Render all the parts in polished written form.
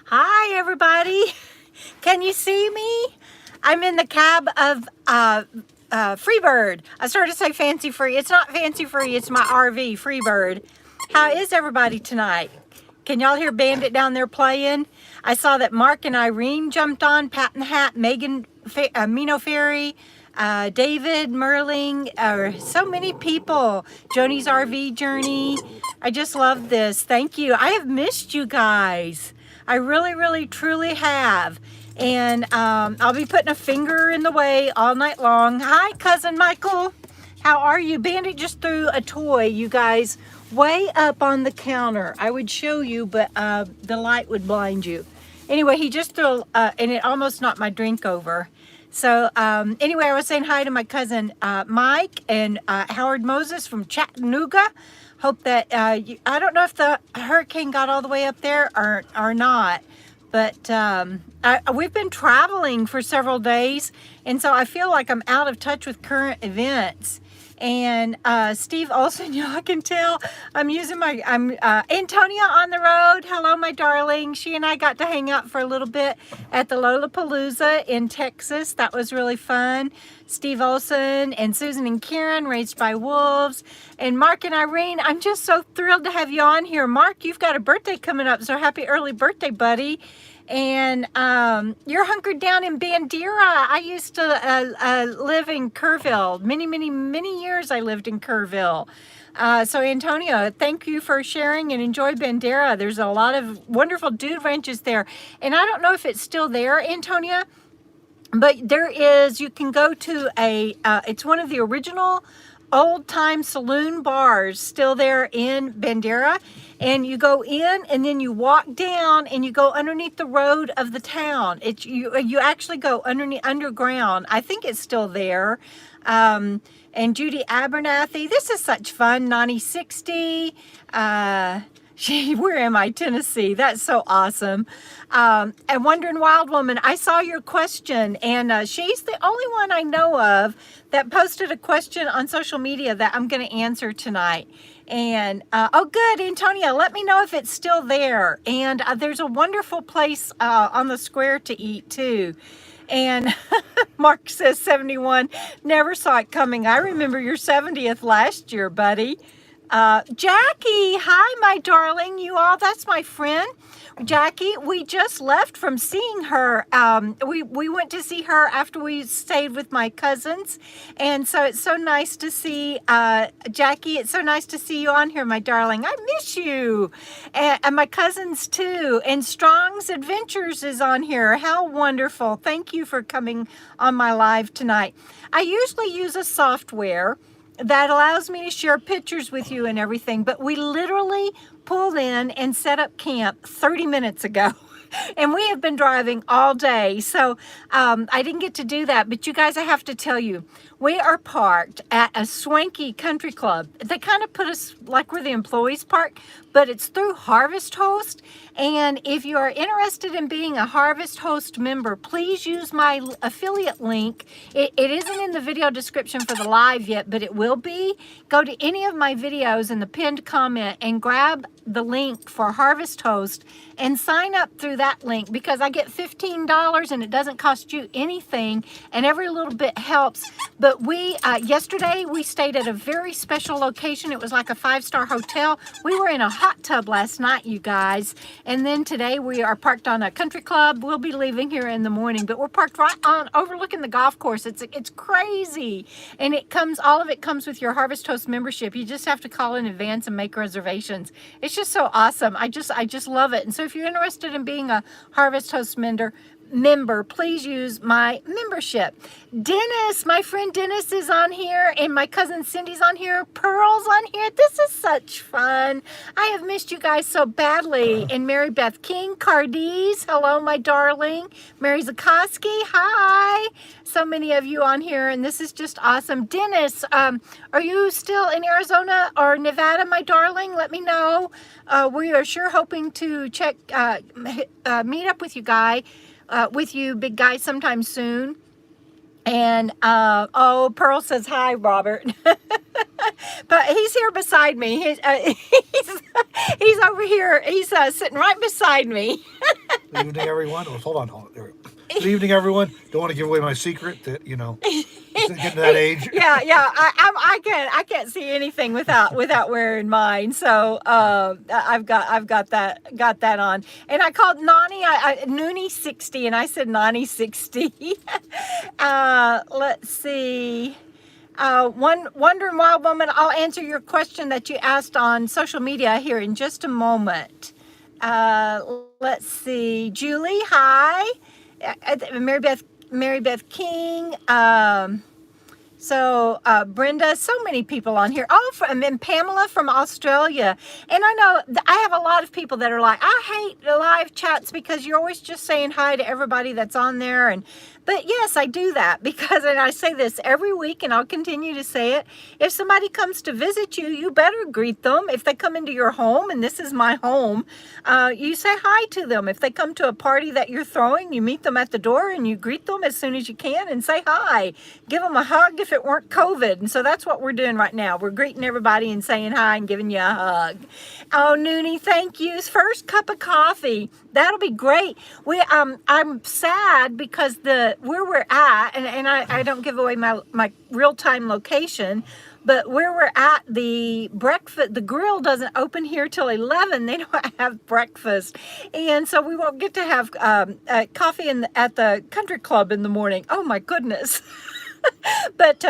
Hi, everybody. Can you see me? I'm in the cab of Freebird. I started to say fancy free. It's not fancy free. It's my RV, Freebird. How is everybody tonight? Can y'all hear Bandit down there playing? I saw that Mark and Irene jumped on, Pat and the Hat, Megan, Mino Ferry, David, Merling, so many people. JONI'S RV Journey. I just love this. Thank you. I have missed you guys. I really, truly have. And I'll be putting a finger in the way all night long. Hi, Cousin Michael. How are you? Bandit just threw a toy, you guys, way up on the counter. I would show you, but the light would blind you. Anyway, he just threw, and it almost knocked my drink over. So anyway, I was saying hi to my cousin Mike and Howard Moses from Chattanooga. Hope that, I don't know if the hurricane got all the way up there or not, but we've been traveling for several days, and so I feel like I'm out of touch with current events. And Steve Olson, y'all can tell I'm using my, Antonia on the road. Hello, my darling. She and I got to hang out for a little bit at the Lollapalooza in Texas. That was really fun. Steve Olson and Susan and Karen, Raised by Wolves, and Mark and Irene. I'm just so thrilled to have you on here. Mark, you've got a birthday coming up, so happy early birthday, buddy. And you're hunkered down in Bandera. I used to live in Kerrville. Many years I lived in Kerrville. So Antonio, thank you for sharing, and enjoy Bandera. There's a lot of wonderful dude ranches there. And I don't know if it's still there, Antonia, but there is, you can go to a, it's one of the original old-time saloon bars still there in Bandera. And you go in, and then you walk down, and you go underneath the road of the town. It's you actually go underground. I think it's still there. And Judy Abernathy, this is such fun. 9060. Where am I? Tennessee. That's so awesome. And Wondering Wild Woman, I saw your question, and she's the only one I know of that posted a question on social media that I'm going to answer tonight. And oh good, Antonia, let me know if it's still there. And there's a wonderful place on the square to eat too. And Mark says 71, never saw it coming. I remember your 70th last year, buddy. Jackie, hi my darling. You all, that's my friend Jackie. We just left from seeing her. We went to see her after we stayed with my cousins, and so it's so nice to see Jackie. It's so nice to see you on here, my darling. I miss you, and my cousins too. And Strong's Adventures is on here. How wonderful. Thank you for coming on my live tonight. I usually use a software that allows me to share pictures with you and everything, but we literally pulled in and set up camp 30 minutes ago. And we have been driving all day, so I didn't get to do that. But you guys, I have to tell you, we are parked at a swanky country club. They kind of put us like we're the employees park, but it's through Harvest Host. And if you are interested in being a Harvest Host member, please use my affiliate link. It isn't in the video description for the live yet, but it will be. Go to any of my videos in the pinned comment and grab the link for Harvest Host and sign up through that link, because I get $15 and it doesn't cost you anything, and every little bit helps. But we yesterday we stayed at a very special location. It was like a 5-star hotel. We were in a hot tub last night, you guys, and then today we are parked on a country club. We'll be leaving here in the morning, but we're parked right on overlooking the golf course. It's crazy, and all of it comes with your Harvest Host membership. You just have to call in advance and make reservations. It's just so awesome. I just love it. And so if you're interested in being a Harvest Host member, please use my membership. Dennis, my friend Dennis is on here, and my cousin Cindy's on here. Pearl's on here. This is such fun. I have missed you guys so badly. And Mary Beth King, Cardiz, hello my darling. Mary Zakoski, hi. So many of you on here, and this is just awesome. Dennis, are you still in Arizona or Nevada, my darling? Let me know. We are sure hoping to meet up with you, big guy, sometime soon. And oh, Pearl says hi, Robert. But he's here beside me. He's over here. He's sitting right beside me. Good evening, everyone. Oh, hold on. There we go. Good evening, everyone. Don't want to give away my secret that, you know, getting to that age. Yeah. I can't see anything without wearing mine. So I've got that on. And I called Nani Noonie 60, and I said Nani 60. Let's see. Wondering Wild Woman, I'll answer your question that you asked on social media here in just a moment. Let's see. Julie, hi. Mary Beth King. Brenda, so many people on here. Oh, and Pamela from Australia. And I know I have a lot of people that are like, I hate the live chats because you're always just saying hi to everybody that's on there. But yes, I do that because, and I say this every week and I'll continue to say it, if somebody comes to visit you, you better greet them. If they come into your home, and this is my home, you say hi to them. If they come to a party that you're throwing, you meet them at the door and you greet them as soon as you can and say hi. Give them a hug if it weren't COVID. And so that's what we're doing right now. We're greeting everybody and saying hi and giving you a hug. Oh, Noonie, thank you. First cup of coffee. That'll be great. I'm sad because where we're at, and I don't give away my real-time location, but where we're at, the grill doesn't open here till 11. They don't have breakfast. And so we won't get to have coffee at the country club in the morning. Oh my goodness. But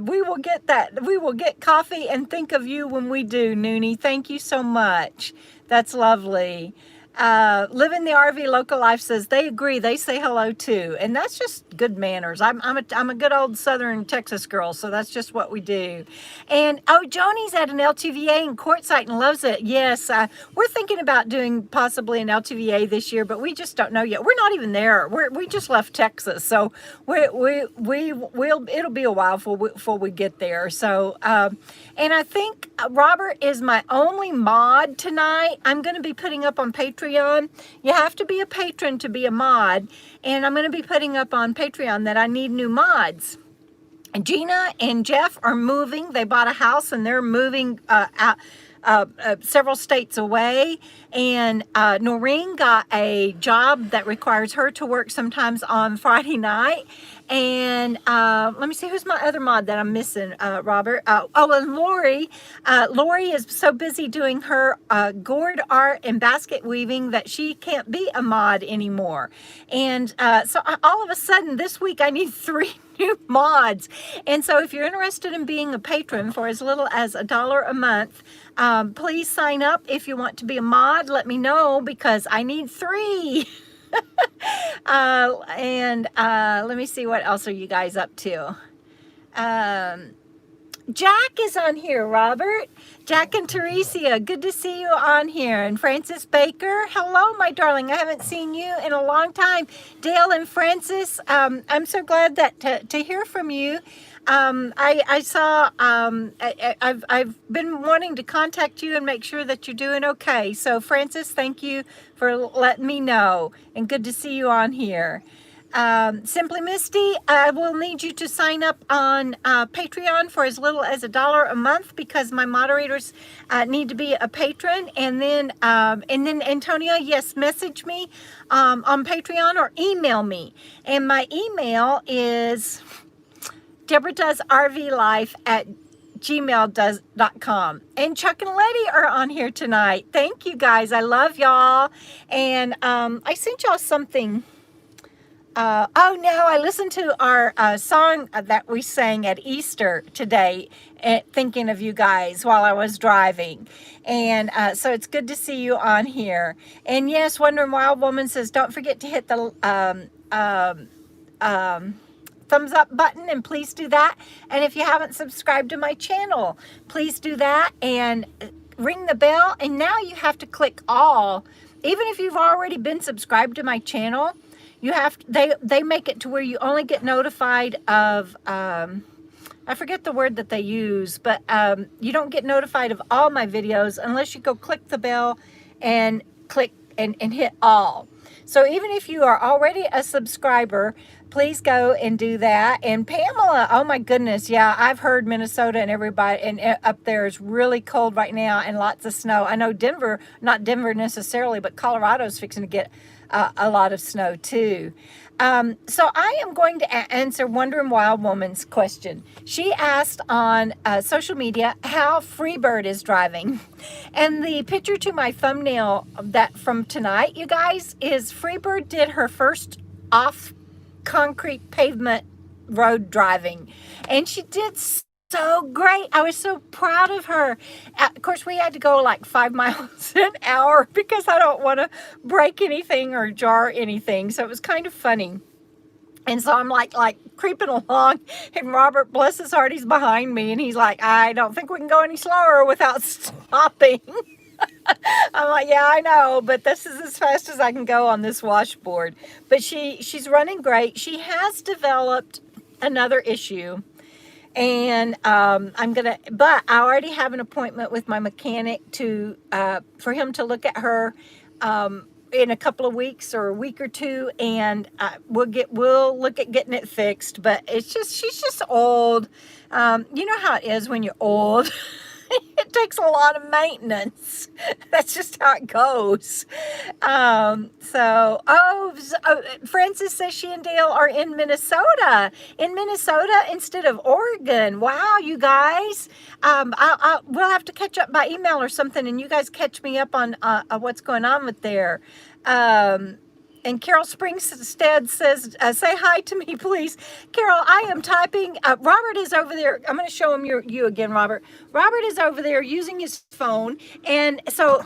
we will get that. We will get coffee and think of you when we do, Noonie. Thank you so much. That's lovely. Living the RV Local Life says they agree. They say hello too, and that's just good manners. I'm a good old Southern Texas girl, so that's just what we do. And oh, Joni's at an LTVA in Quartzite and loves it. Yes, we're thinking about doing possibly an LTVA this year, but we just don't know yet. We're not even there. We just left Texas, so it'll be a while before we get there. So and I think Robert is my only mod tonight. I'm going to be putting up on Patreon. You have to be a patron to be a mod, and I'm going to be putting up on Patreon that I need new mods. And Gina and Jeff are moving. They bought a house and they're moving out several states away, and Noreen got a job that requires her to work sometimes on Friday night. And let me see, who's my other mod that I'm missing, Robert? And Lori. Lori is so busy doing her gourd art and basket weaving that she can't be a mod anymore. And so all of a sudden this week I need 3 new mods. And so if you're interested in being a patron for as little as $1 a month, please sign up. If you want to be a mod, let me know because I need 3. Let me see, what else are you guys up to? Jack is on here, Robert. Jack and Teresia, good to see you on here. And Francis Baker, hello, my darling. I haven't seen you in a long time. Dale and Francis, I'm so glad that to hear from you. I saw, I've been wanting to contact you and make sure that you're doing okay. So Francis, thank you for letting me know, and good to see you on here. Simply Misty, I will need you to sign up on Patreon for as little as $1 a month because my moderators need to be a patron. And then Antonia, yes, message me on Patreon or email me. And my email is deborahdoesrvlife@gmail.com. And Chuck and Letty are on here tonight. Thank you guys. I love y'all. And I sent y'all something. I listened to our song that we sang at Easter today, thinking of you guys while I was driving. And so it's good to see you on here. And yes, Wondering Wild Woman says, don't forget to hit the thumbs up button, and please do that. And if you haven't subscribed to my channel, please do that and ring the bell. And now you have to click all. Even if you've already been subscribed to my channel, you have they make it to where you only get notified of I forget the word that they use, but you don't get notified of all my videos unless you go click the bell and click and hit all. So even if you are already a subscriber, please go and do that. And Pamela, oh my goodness, yeah, I've heard Minnesota and everybody and up there is really cold right now and lots of snow. I know Denver, not Denver necessarily, but Colorado's fixing to get a lot of snow too. So I am going to answer Wondering Wild Woman's question. She asked on social media how Freebird is driving. And the picture to my thumbnail that from tonight, you guys, is Freebird did her first off concrete pavement road driving. And she did so great. I was so proud of her. Of course, we had to go like 5 miles an hour because I don't want to break anything or jar anything. So it was kind of funny. And so I'm like creeping along, and Robert, bless his heart, he's behind me, and he's like, I don't think we can go any slower without stopping. I'm like, yeah, I know, but this is as fast as I can go on this washboard. But she's running great. She has developed another issue. And but I already have an appointment with my mechanic for him to look at her in a couple of weeks or a week or two, and we'll look at getting it fixed. But she's just old. You know how it is when you're old. It takes a lot of maintenance. That's just how it goes. Francis says she and Dale are in Minnesota. In Minnesota instead of Oregon. Wow, you guys. We'll have to catch up by email or something, and you guys catch me up on what's going on with there. And Carol Springstead says, say hi to me, please. Carol, I am typing. Robert is over there. I'm going to show him you again, Robert. Robert is over there using his phone. And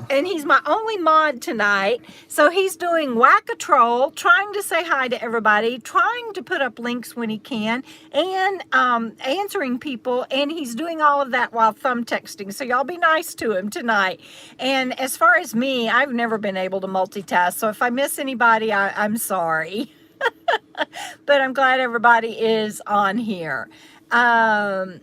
he's my only mod tonight. So he's doing whack-a-troll, trying to say hi to everybody, trying to put up links when he can, and answering people. And he's doing all of that while thumb texting. So y'all be nice to him tonight. And as far as me, I've never been able to multitask. So if I miss anybody, I'm sorry. But I'm glad everybody is on here. Let's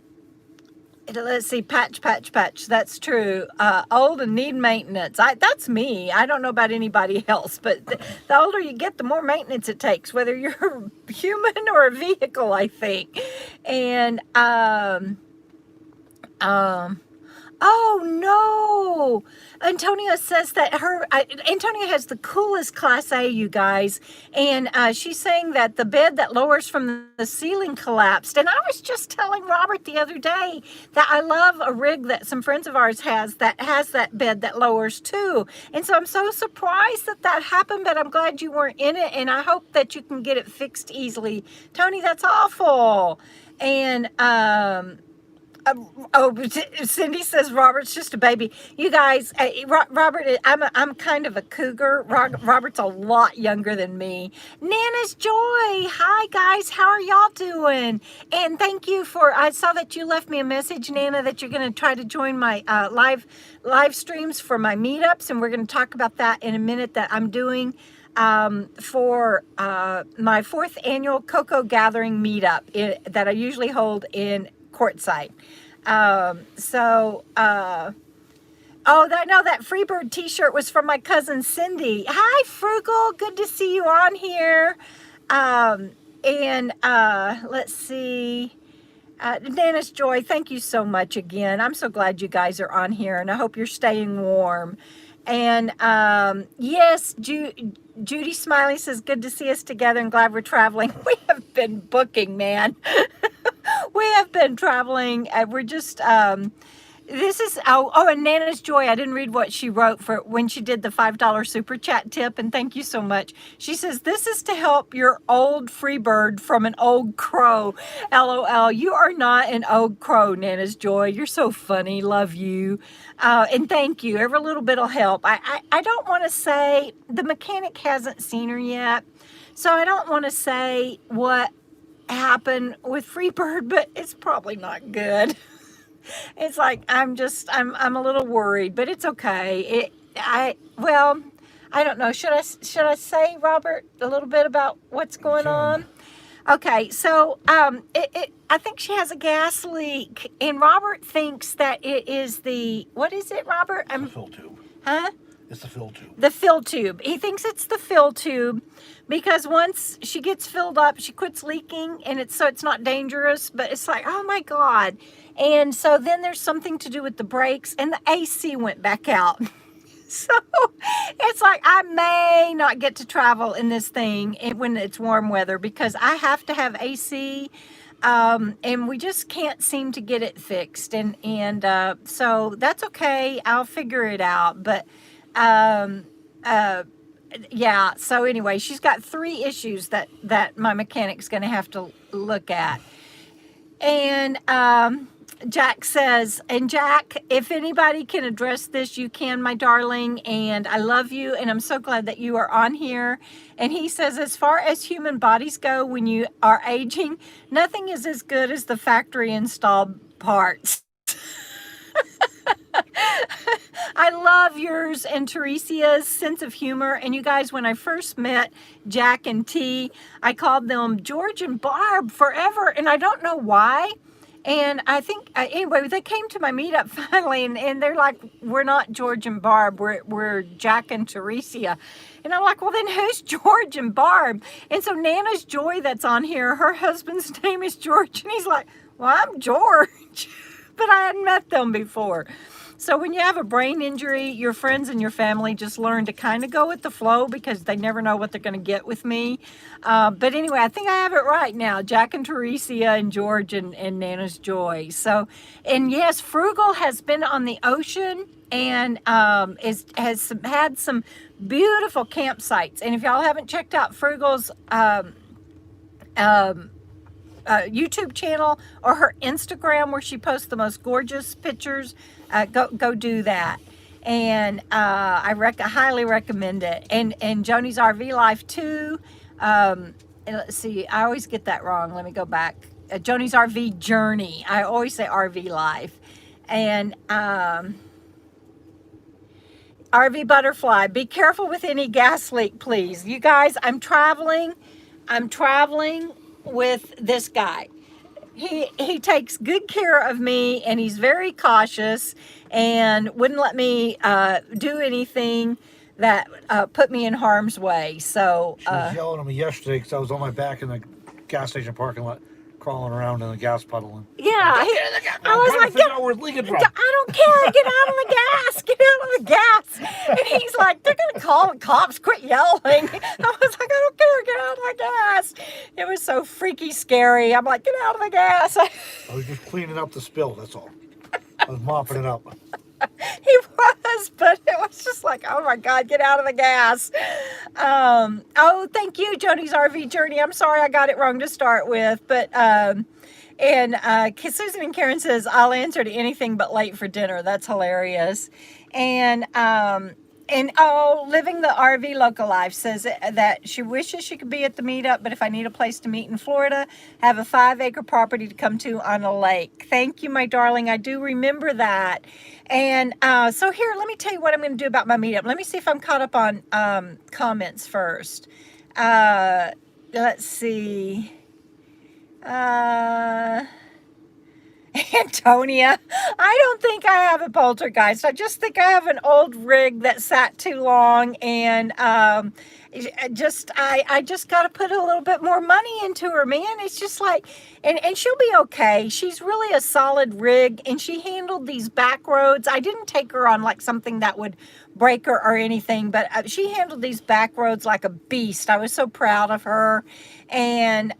see, patch. That's true. Old and need maintenance. That's me. I don't know about anybody else, but the older you get, the more maintenance it takes, whether you're human or a vehicle, I think. And oh no, Antonia says that Antonia has the coolest Class A, you guys, and she's saying that the bed that lowers from the ceiling collapsed. And I was just telling Robert the other day that I love a rig that some friends of ours has that bed that lowers too. And so I'm so surprised that happened, but I'm glad you weren't in it, and I hope that you can get it fixed easily. Tony, that's awful. And Cindy says Robert's just a baby. You guys, Robert, I'm kind of a cougar. Robert's a lot younger than me. Nana's Joy. Hi guys, how are y'all doing? And thank you I saw that you left me a message, Nana, that you're going to try to join my live streams for my meetups, and we're going to talk about that in a minute that I'm doing for my 4th annual Cocoa Gathering meetup that I usually hold in Quartzite. That Freebird t-shirt was from my cousin Cindy. Hi Frugal, good to see you on here. Let's see, Nana's Joy, thank you so much again. I'm so glad you guys are on here, and I hope you're staying warm. And yes, Judy Smiley says, good to see us together and glad we're traveling. We have been booking, man. We have been traveling. We're just, and Nana's Joy, I didn't read what she wrote for when she did the $5 super chat tip, and thank you so much. She says, this is to help your old Freebird from an old crow. LOL, you are not an old crow, Nana's Joy. You're so funny. Love you. And thank you. Every little bit will help. I don't want to say, the mechanic hasn't seen her yet, so I don't want to say what happened with Freebird, but it's probably not good. It's like I'm a little worried, but it's okay. I don't know. Should I say, Robert, a little bit about what's going on? Okay, so I think she has a gas leak, and Robert thinks that it is what is it, Robert? The fill tube. Huh? It's the fill tube. The fill tube. He thinks it's the fill tube because once she gets filled up, she quits leaking, and it's not dangerous, but it's like, oh my God. And so then there's something to do with the brakes, and the AC went back out. So it's like I may not get to travel in this thing when it's warm weather because I have to have AC. And we just can't seem to get it fixed. And so that's okay. I'll figure it out. But yeah, so anyway, she's got 3 issues that my mechanic's going to have to look at. And Jack says, and Jack, if anybody can address this, you can, my darling, and I love you, and I'm so glad that you are on here. And he says, as far as human bodies go, when you are aging, nothing is as good as the factory installed parts. I love yours and Teresia's sense of humor. And you guys, when I first met Jack and T, I called them George and Barb forever, and I don't know why. And I think, anyway, they came to my meetup finally, and they're like, we're not George and Barb, we're Jack and Teresia. And I'm like, well, then who's George and Barb? And so Nana's Joy that's on here, her husband's name is George, and he's like, well, I'm George. But I hadn't met them before. So when you have a brain injury, your friends and your family just learn to kind of go with the flow because they never know what they're going to get with me. But anyway, I think I have it right now. Jack and Teresia and George and Nana's Joy. So, and yes, Frugal has been on the ocean and has had some beautiful campsites. And if y'all haven't checked out Frugal's YouTube channel or her Instagram where she posts the most gorgeous pictures, go do that. And I highly recommend it. And Joni's RV Life too. And let's see, I always get that wrong. Let me go back. Joni's RV Journey. I always say RV Life. And RV Butterfly, be careful with any gas leak, please. You guys, I'm traveling with this guy. He takes good care of me, and he's very cautious and wouldn't let me do anything that put me in harm's way. So she was yelling at me yesterday because I was on my back in the gas station parking lot, crawling around in the gas puddle. Yeah, I was like, get out where it's leaking from. I don't care. Get out of the gas. Get out of the gas. And he's like, they're gonna call the cops. Quit yelling. I was like, I don't care. Get out of the gas. It was so freaky scary. I'm like, get out of the gas. I was just cleaning up the spill. That's all. I was mopping it up. He was, but it was just like, oh my God, get out of the gas. Oh, thank you, Joni's RV Journey. I'm sorry I got it wrong to start with, but Susan and Karen says, I'll answer to anything but late for dinner. That's hilarious. And Living the RV Local Life says that she wishes she could be at the meetup, but if I need a place to meet in Florida, have a 5-acre property to come to on a lake. Thank you, my darling. I do remember that. And so here, let me tell you what I'm going to do about my meetup. Let me see if I'm caught up on comments first. Let's see. Antonia, I don't think I have a poltergeist. I just think I have an old rig that sat too long, and I just got to put a little bit more money into her, man. It's just like, and she'll be okay. She's really a solid rig, and she handled these back roads. I didn't take her on like something that would break her or anything, but she handled these back roads like a beast. I was so proud of her. And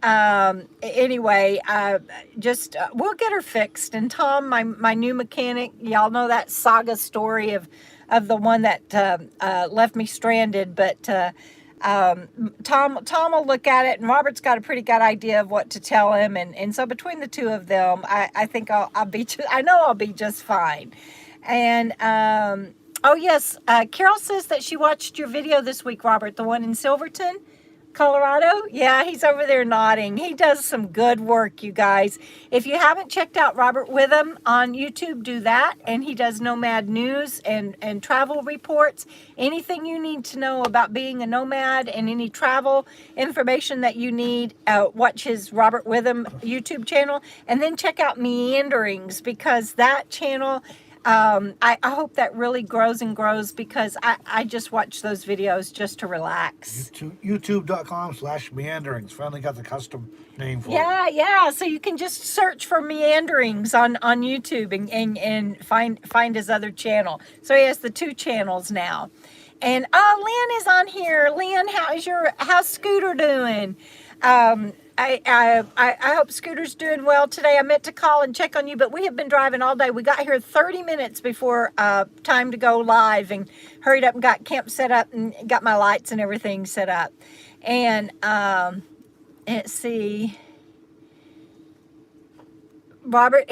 anyway, we'll get her fixed. And Tom, my new mechanic, y'all know that saga story of the one that left me stranded, but Tom will look at it, and Robert's got a pretty good idea of what to tell him, and so between the two of them, I think I'll be just fine. And oh yes, Carol says that she watched your video this week, Robert, the one in Silverton, Colorado. Yeah, he's over there nodding. He does some good work, you guys. If you haven't checked out Robert.Witham on YouTube, do that. And he does Nomad news and travel reports. Anything you need to know about being a nomad and any travel information that you need, watch his Robert.Witham YouTube channel. And then check out Meanderings, because that channel I hope that really grows and grows, because I just watch those videos just to relax. YouTube.com/meanderings. Finally got the custom name for it. Yeah. So you can just search for Meanderings on YouTube and find his other channel. So he has the 2 channels now. And Lynn is on here. Lynn, how's Scooter doing? I hope Scooter's doing well today. I meant to call and check on you, but we have been driving all day. We got here 30 minutes before time to go live, and hurried up and got camp set up and got my lights and everything set up. And let's see. Robert,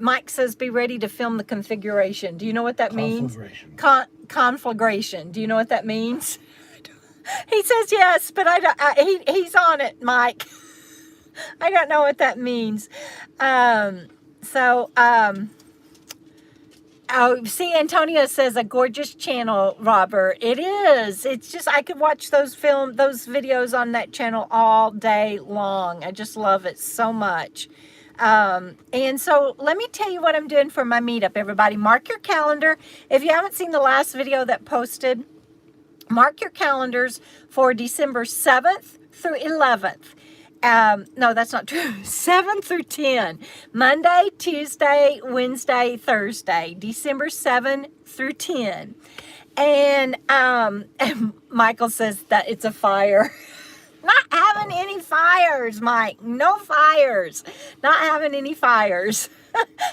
Mike says, be ready to film the configuration. Do you know what that means? Conflagration. Do you know what that means? He says yes, but I don't. He's on it, Mike. I don't know what that means. Oh, see, Antonio says a gorgeous channel, Robert. It is. It's just, I could watch those videos on that channel all day long. I just love it so much. And so let me tell you what I'm doing for my meetup, everybody. Mark your calendar. If you haven't seen the last video that posted, mark your calendars for December 7th through 11th. No, that's not true. 7 through 10. Monday, Tuesday, Wednesday, Thursday. December 7 through 10. And Michael says that it's a fire. Not having any fires, Mike. No fires. Not having any fires.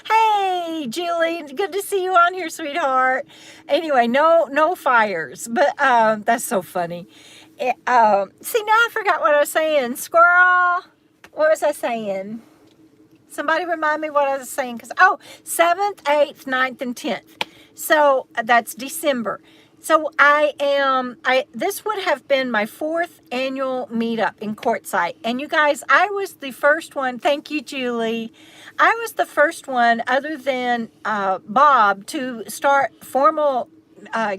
Hey, Julie, good to see you on here, sweetheart. Anyway, no fires. But that's so funny. See, now I forgot what I was saying. Squirrel. What was I saying? Somebody remind me what I was saying. 7th, 8th, 9th, and 10th. So that's December. So this would have been my 4th annual meetup in Quartzite. And you guys, I was the first one. Thank you, Julie. I was the first one, other than Bob, to start formal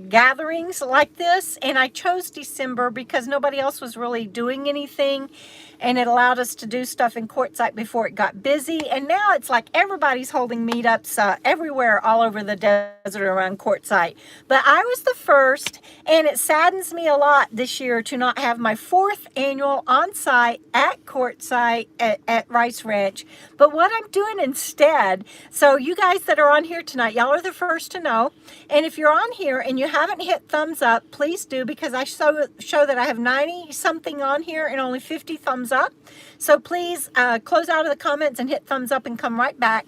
gatherings like this. And I chose December because nobody else was really doing anything. And it allowed us to do stuff in Quartzite before it got busy. And now it's like everybody's holding meetups everywhere all over the desert around Quartzite. But I was the first, and it saddens me a lot this year to not have my 4th annual on-site at Quartzite at Rice Ranch. But what I'm doing instead, so you guys that are on here tonight, y'all are the first to know. And if you're on here and you haven't hit thumbs up, please do, because I show that I have 90 something on here and only 50 thumbs up. So please close out of the comments and hit thumbs up and come right back.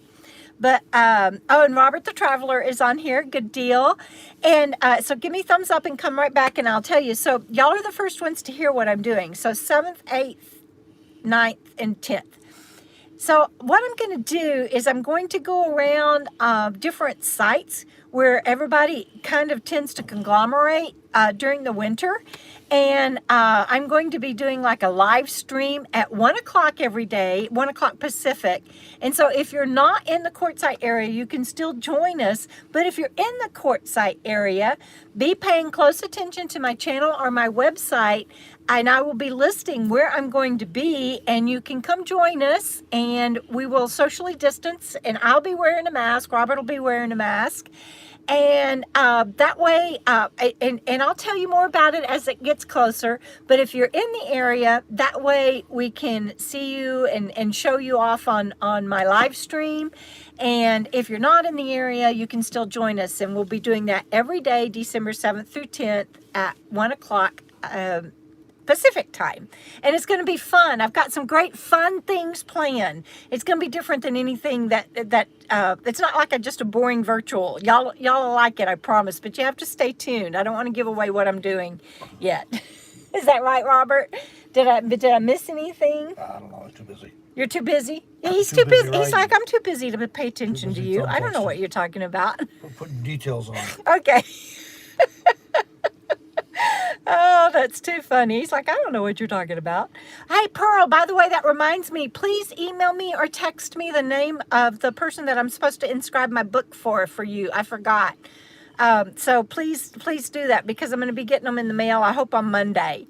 But and Robert the Traveler is on here. Good deal. And so give me thumbs up and come right back, and I'll tell you. So y'all are the first ones to hear what I'm doing. So 7th, 8th, 9th, and 10th. So what I'm going to do is I'm going to go around different sites where everybody kind of tends to conglomerate during the winter. And I'm going to be doing like a live stream at 1 o'clock every day, 1 o'clock Pacific. And so if you're not in the Quartzite area, you can still join us. But if you're in the Quartzite area, be paying close attention to my channel or my website, and I will be listing where I'm going to be, and you can come join us, and we will socially distance, and I'll be wearing a mask. Robert will be wearing a mask. And that way, and I'll tell you more about it as it gets closer. But if you're in the area, that way we can see you and show you off on my live stream. And if you're not in the area, you can still join us. And we'll be doing that every day, December 7th through 10th at 1 o'clock Pacific time. And it's going to be fun. I've got some great fun things planned. It's going to be different than anything that it's not like just a boring virtual. Y'all will like it, I promise, but you have to stay tuned. I don't want to give away what I'm doing yet. Is that right, Robert? Did I miss anything? I don't know. I'm too busy. You're too busy? Yeah, he's too busy. He's right? like, I'm too busy to pay attention to you. I don't know what you're talking about. We're putting details on it. Okay. Oh, that's too funny. He's like, I don't know what you're talking about. Hey, Pearl, by the way, that reminds me, please email me or text me the name of the person that I'm supposed to inscribe my book for you. I forgot. So please do that, because I'm going to be getting them in the mail, I hope, on Monday.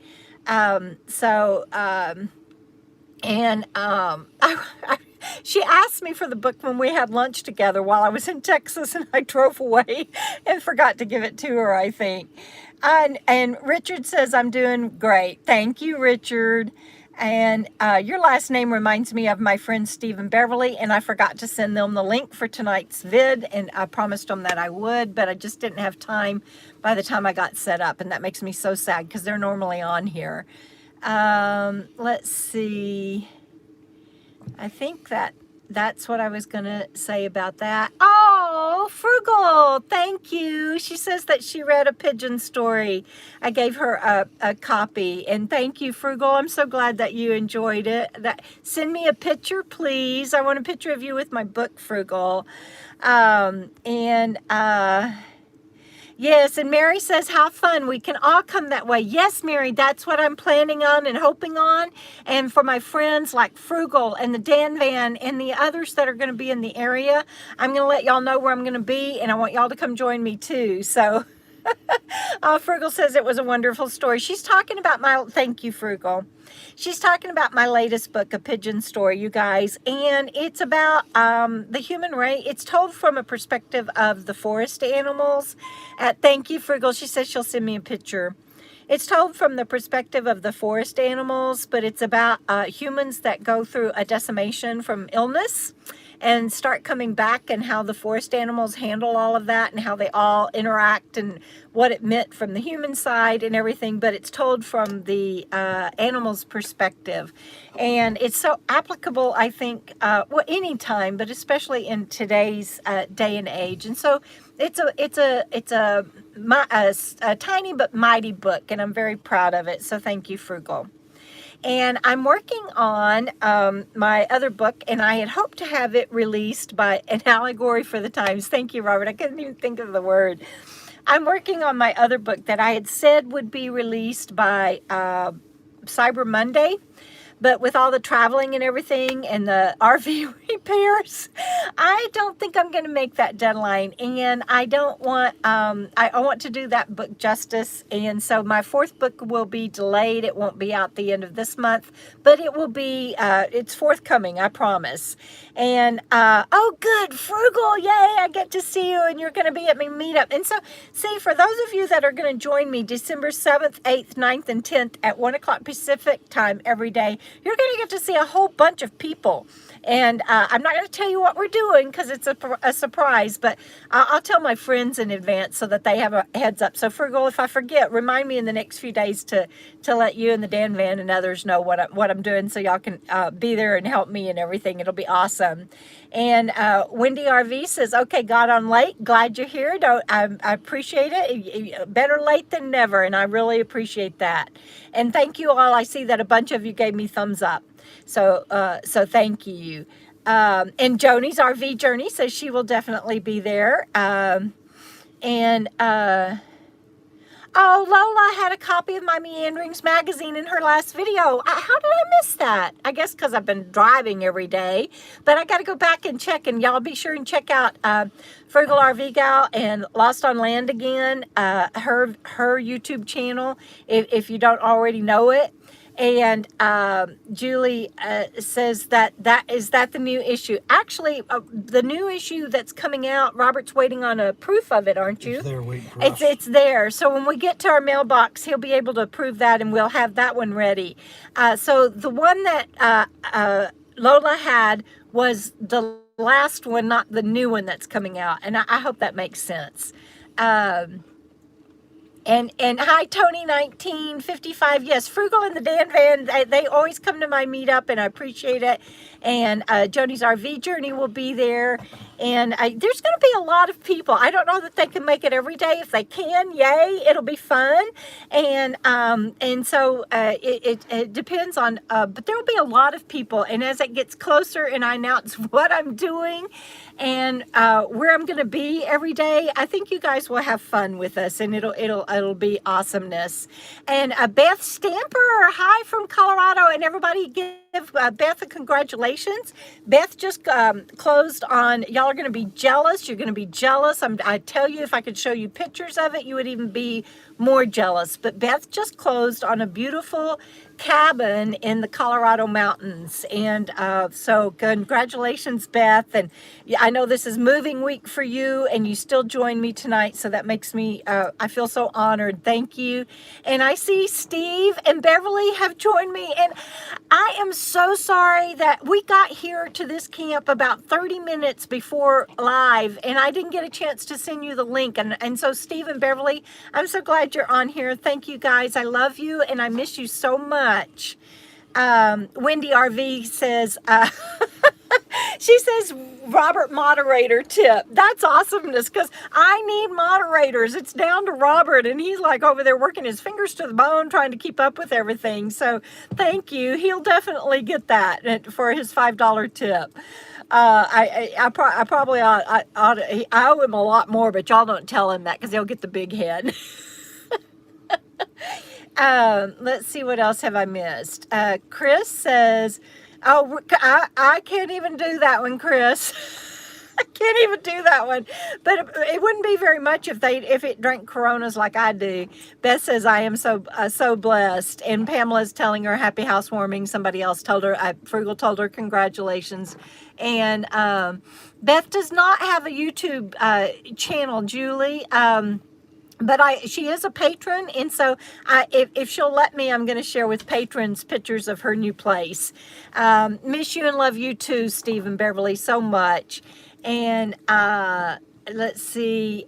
She asked me for the book when we had lunch together while I was in Texas, and I drove away and forgot to give it to her, I think. And Richard says, I'm doing great. Thank you, Richard. And your last name reminds me of my friend Stephen Beverly, and I forgot to send them the link for tonight's vid, and I promised them that I would, but I just didn't have time by the time I got set up, and that makes me so sad because they're normally on here. Let's see. I think that's what I was going to say about that. Oh, Frugal, thank you. She says that she read a pigeon story. I gave her a copy, and thank you, Frugal. I'm so glad that you enjoyed it. Send me a picture, please. I want a picture of you with my book, Frugal. Yes, and Mary says, how fun. We can all come that way. Yes, Mary, that's what I'm planning on and hoping on. And for my friends like Frugal and the Dan Van and the others that are going to be in the area, I'm going to let y'all know where I'm going to be, and I want y'all to come join me too. So Frugal says it was a wonderful story. She's talking about thank you, Frugal. She's talking about my latest book, A Pigeon Story, you guys, and it's about the human race. It's told from a perspective of the forest animals. Thank you, Frugal. She says she'll send me a picture. It's told from the perspective of the forest animals, but it's about humans that go through a decimation from illness and start coming back, and how the forest animals handle all of that and how they all interact and what it meant from the human side and everything. But it's told from the animals' perspective, and it's so applicable, I think, well, anytime, but especially in today's day and age. And so it's a tiny but mighty book, and I'm very proud of it. So thank you, Frugal. And I'm working on my other book, and I had hoped to have it released by an allegory for the times. Thank you, Robert. I couldn't even think of the word. I'm working on my other book that I had said would be released by Cyber Monday. But with all the traveling and everything and the RV repairs, I don't think I'm going to make that deadline. And I don't want, I want to do that book justice. And so my fourth book will be delayed. It won't be out the end of this month, but it will be, it's forthcoming, I promise. And, oh, good, Frugal, yay, I get to see you, and you're going to be at my meetup. And so, see, for those of you that are going to join me December 7th, 8th, 9th, and 10th at 1 o'clock Pacific time every day, you're going to get to see a whole bunch of people. And I'm not going to tell you what we're doing because it's a surprise, but I'll tell my friends in advance so that they have a heads up. So Frugal, if I forget, remind me in the next few days to let you and the Dan Van and others know what I'm doing, so y'all can be there and help me and everything. It'll be awesome. And Wendy RV says, okay, got on late. Glad you're here. I appreciate it. Better late than never, and I really appreciate that. And thank you all. I see that a bunch of you gave me thumbs up. So thank you. And JONI'S RV Journey says she will definitely be there. Oh, Lola had a copy of my Meanderings magazine in her last video. How did I miss that? I guess because I've been driving every day. But I got to go back and check. And y'all be sure and check out Frugal RV Gal and Lost on Land again. Her YouTube channel, if you don't already know it. And Julie says that is the new issue. Actually, the new issue that's coming out, Robert's waiting on a proof of it, aren't you? It's there waiting for us. It's there. So when we get to our mailbox, he'll be able to approve that, and we'll have that one ready. So the one that Lola had was the last one, not the new one that's coming out. And I hope that makes sense. And hi, Tony 1955. Yes, Frugal and the Dan Van, they always come to my meetup, and I appreciate it. And JONI'S RV Journey will be there. And there's going to be a lot of people. I don't know that they can make it every day. If they can, yay, it'll be fun. And so it depends on, but there'll be a lot of people. And as it gets closer and I announce what I'm doing and where I'm going to be every day, I think you guys will have fun with us, and it'll be awesomeness. And Beth Stamper, hi from Colorado, and everybody give Beth a congratulations. Beth just closed on, y'all are going to be jealous. You're going to be jealous. I tell you, if I could show you pictures of it, you would even be more jealous. But Beth just closed on a beautiful cabin in the Colorado mountains, and so congratulations, Beth. And yeah, I know this is moving week for you, and you still join me tonight, so that makes me I feel so honored. Thank you. And I see Steve and Beverly have joined me, and I am so sorry that we got here to this camp about 30 minutes before live, and I didn't get a chance to send you the link. And so Steve and Beverly, I'm so glad you're on here. Thank you guys. I love you, and I miss you so much. Wendy RV says, she says, Robert moderator tip. That's awesomeness, because I need moderators. It's down to Robert, and he's like over there working his fingers to the bone trying to keep up with everything. So thank you. He'll definitely get that for his $5 tip. I probably ought to, I owe him a lot more, but y'all don't tell him that because he'll get the big head. Let's see, what else have I missed? Chris says, oh, I can't even do that one, Chris. I can't even do that one. But it wouldn't be very much if it drank Coronas like I do. Beth says, I am so blessed. And Pamela's telling her happy housewarming. Somebody else told her, Frugal told her congratulations. And Beth does not have a YouTube channel, Julie. But she is a patron, and so if she'll let me, I'm going to share with patrons pictures of her new place. Miss you and love you too, Steve and Beverly, so much. And let's see,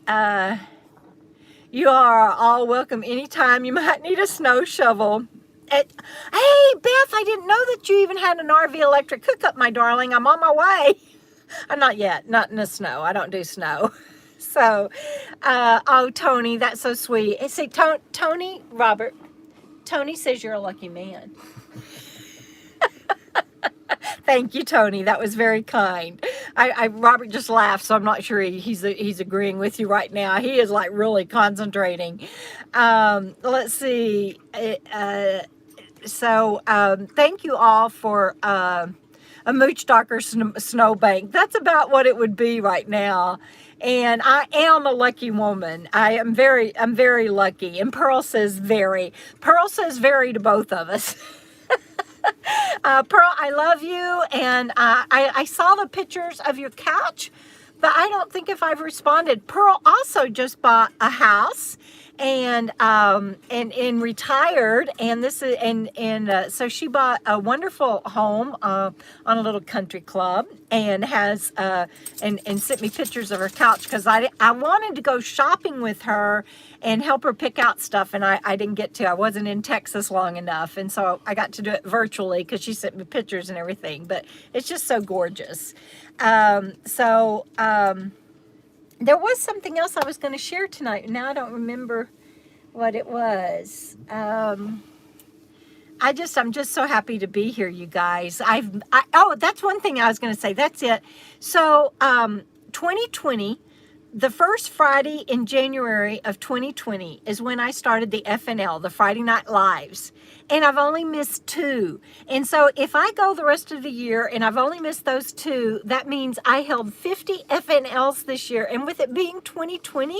you are all welcome anytime. You might need a snow shovel. Hey, Beth, I didn't know that you even had an RV electric hookup, my darling. I'm on my way. Not yet, not in the snow. I don't do snow. So, oh, Tony, that's so sweet. And see, Tony, Robert, Tony says you're a lucky man. Thank you, Tony. That was very kind. Robert just laughed, so I'm not sure he's agreeing with you right now. He is like really concentrating. Let's see. Thank you all for a Mooch Docker snowbank. That's about what it would be right now. And I am a lucky woman. I'm very lucky. And Pearl says very. Pearl says very to both of us. Pearl, I love you. And I saw the pictures of your couch, but I don't think if I've responded. Pearl also just bought a house and retired, and this is so she bought a wonderful home on a little country club, and has and sent me pictures of her couch, because I wanted to go shopping with her and help her pick out stuff, and I didn't get to. I wasn't in Texas long enough, and so I got to do it virtually because she sent me pictures and everything. But it's just so gorgeous. There was something else I was going to share tonight. Now I don't remember what it was. I'm just so happy to be here, you guys. Oh, that's one thing I was going to say. That's it. So, 2020, the first Friday in January of 2020 is when I started the FNL, the Friday Night Lives. And I've only missed 2. And so if I go the rest of the year and I've only missed those 2, that means I held 50 FNLs this year. And with it being 2020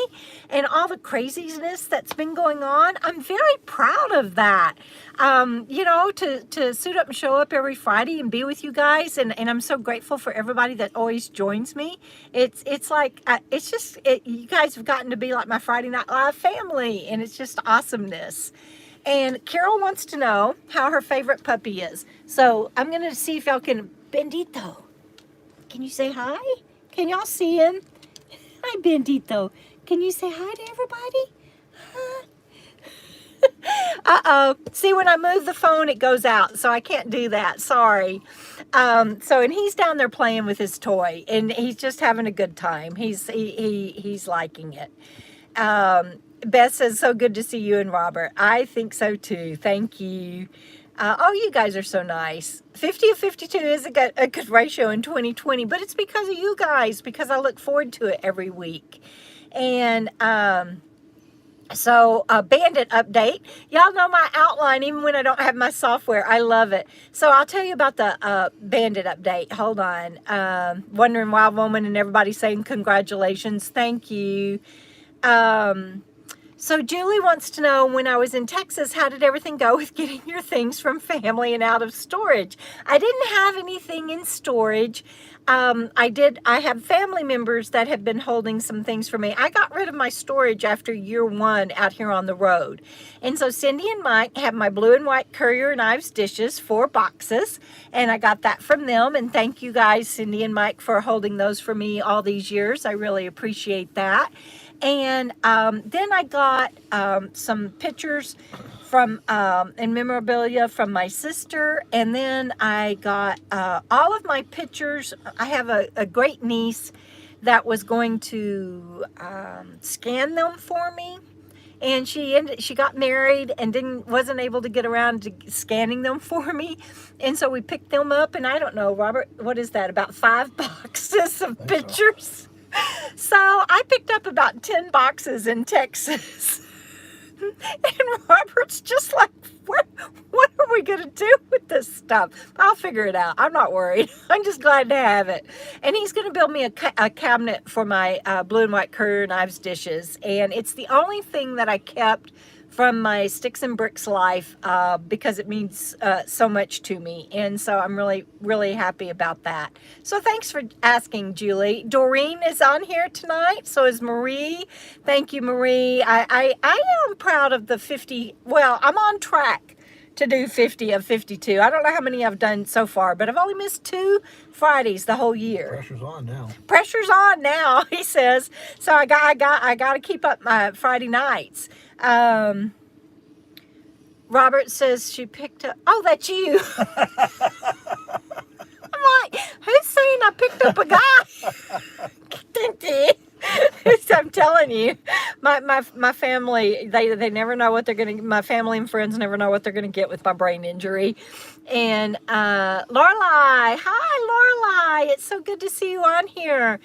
and all the craziness that's been going on, I'm very proud of that. You know, to suit up and show up every Friday and be with you guys. And I'm so grateful for everybody that always joins me. It's like, you guys have gotten to be like my Friday Night Live family. And it's just awesomeness. And Carol wants to know how her favorite puppy is. So I'm going to see if y'all can... Bendito. Can you say hi? Can y'all see him? Hi, Bendito. Can you say hi to everybody? Huh? Uh-oh. See, when I move the phone, it goes out. So I can't do that. Sorry. And he's down there playing with his toy. And he's just having a good time. He's liking it. Beth says, so good to see you and Robert. I think so too. Thank you. Oh, you guys are so nice. 50 of 52 is a good ratio in 2020, but it's because of you guys, because I look forward to it every week. And Bandit update. Y'all know my outline even when I don't have my software. I love it. So I'll tell you about the Bandit update. Hold on. Wondering Wild Woman and everybody saying congratulations. Thank you. So Julie wants to know, when I was in Texas, how did everything go with getting your things from family and out of storage? I didn't have anything in storage. I have family members that have been holding some things for me. I got rid of my storage after year 1 out here on the road. And so Cindy and Mike have my blue and white Courier and Ives dishes, 4 boxes. And I got that from them. And thank you guys, Cindy and Mike, for holding those for me all these years. I really appreciate that. And then I got some pictures from and memorabilia from my sister, and then I got all of my pictures. I have a great niece that was going to scan them for me, and she got married and wasn't able to get around to scanning them for me, and so we picked them up. And I don't know, Robert, what is that? About 5 boxes of pictures. So I picked up about 10 boxes in Texas. And Robert's just like, what are we going to do with this stuff? I'll figure it out. I'm not worried. I'm just glad to have it. And he's going to build me a cabinet for my blue and white Courier and Ives dishes. And it's the only thing that I kept from my sticks and bricks life because it means so much to me. And so I'm really, really happy about that. So thanks for asking, Julie. Doreen is on here tonight. So is Marie. Thank you, Marie. I am proud of the 50. Well, I'm on track to do 50 of 52. I don't know how many I've done so far, but I've only missed 2 Fridays the whole year. Pressure's on now. Pressure's on now, he says. So I got to keep up my Friday nights. Robert says she picked up. Oh, that's you. I'm like, who's saying I picked up a guy? I'm telling you, my family, they never know what they're gonna. My family and friends never know what they're gonna get with my brain injury. And Lorelai, hi Lorelai, it's so good to see you on here.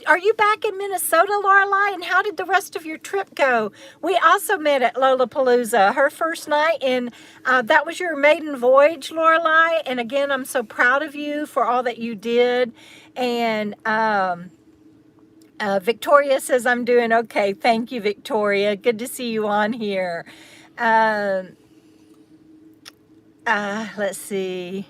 Are you back in Minnesota, Lorelai? And how did the rest of your trip go? We also met at Lollapalooza, her first night, and that was your maiden voyage, Lorelai. And again, I'm so proud of you for all that you did. And Victoria says, I'm doing okay. Thank you, Victoria. Good to see you on here. Let's see.